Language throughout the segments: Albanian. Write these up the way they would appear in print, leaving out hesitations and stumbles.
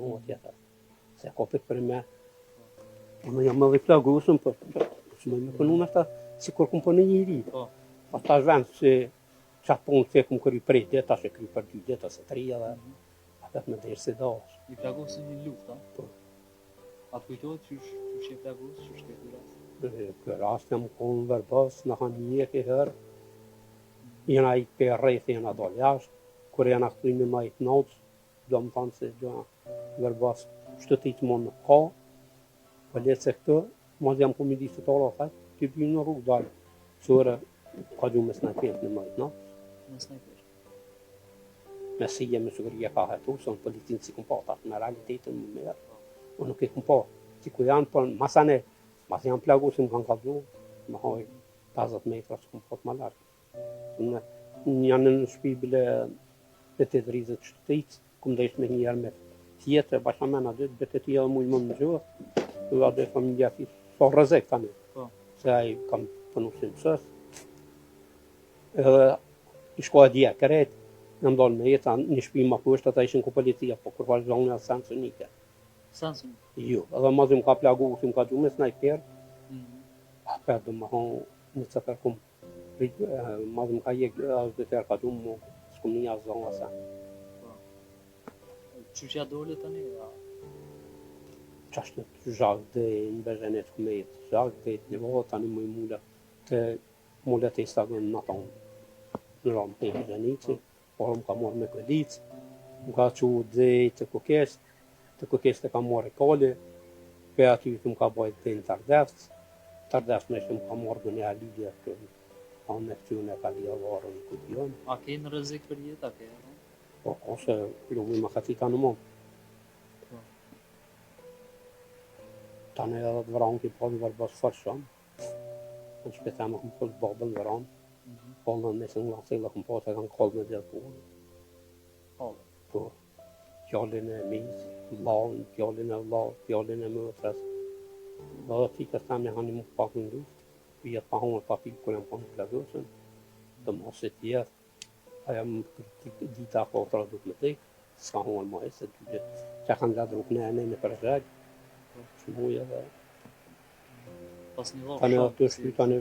mua tjetër. Se kopit për me, unë jam edhe i plagosur, po më me punu me ta, si kur kum punë një ri. Po ta vend se qatë punë që kum kry prej dit, tash e kry për 2 dit ose 3 edhe, atë me derë si dash. I plagosur një luftë, a? Po. A të kujtohet që je plagosur, që shke ky rast? Ky rast jam konë në Verbas, në kanë një ke herë, jena i për rreth jena dal jashtë, kur jena këtu një majt natës, do më thanë se gjëna Verbas, shtëtit mund në ka, për letë se këtu, mos jam ku mi di se të ala thajt, të bëjnë në rrugë dalë, qërë ka gjumë me snajper në majt natës. Me snajper? Me si jemi sigurie ka hetu, se unë policinë si kum pa, tash me realitetin më merë, unë nuk e kum pa, si ku janë, por masane, mas janë plagosur më kanë kalzu, më hoj 50 metra që kum pa të më largë. Janë në shpi bile të të drizët shtëtit, kum desh me njerë me tjetër, bashamena dytë, bete t'i edhe mujë më në gjuhë, dhe dhe familja ti, so rëzek tani, se a i kam punu si mësës, edhe i shkoja dje kërejt, në mdonë me jetë, një shpi ma poshtë, ata ishin ku policia, po kur vazhdojnë edhe Sansonike. Sanson? Jo, edhe mazim ka plagu, si më ka gjume snajper, për dhe më honë, një të kërkum, mazim ka jek, edhe dhe tërë ka gjume, s'kum një asë zonë asë. Që që dole tani? Qashtë në zhagë dhe në bezhenet ku me jetë, zhagë dhe një vëllë tani më i mullet e istagon në tonë, në ramë të bezhenici, por më ka morë me këllicë, më ka që dhe të kukes të ka morë e koli, për aty të më ka bajt dhe në tardefës me që më ka morë dhe një halidja të anë e këtyune e ka lija varë në këtë jonë. A ke në rëzik për jetë, a ke? Po, ose lumi më ka cita në mund. Tane edhe të vranë ki po në Verbas farë shumë, në shpeta më këmë pëllë babën vranë, Kollën nëse në lasilla këm po se kanë kollën e gjithë punë. Po, fjallin e misë, vlaun, fjallin e vlau, fjallin e mëtës. Dhe dhe tikës tam një hani më pak në luft, vjetë pa honë pa pikë kër jam pa në plagosën, dhe mos e tjetë, aja më dita kotra duk me tekë, s'ka honë ma e se dy gjithë, që kanë gjatë rukë në në përshëgjë, që muja dhe... Pas një lorë tani shumë, atë shky tani,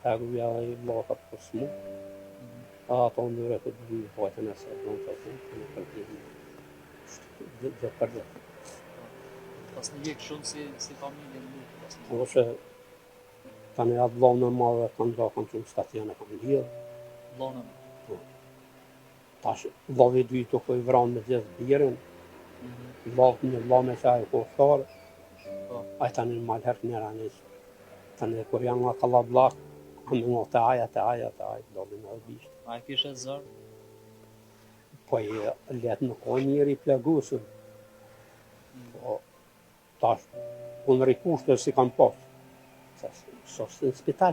Eguja i vlaka për smu, ato ndëre të dy vajtën e se dhënë të të në përgjeni, dhe për dhe. Pas një vjekë shumë si familje në lukë, pas një Ose, tani atë vlanë në madhe kanë dra kanë qënë stacione kanë lidhë. vlanë në? Tash, vlave dy të koj vranë me gjithë birin, vlave një vlave me qaj kohështarë, a i tani në malë herë njëra njësë. Tani kur janë nga Kalablak, kanë nga të aja, dalin edhe bishtë. A e kishe zërë? Po i letë në kohë njëri plagosën. Po, tash, unë rikushtë si kanë posë. Se së në spital.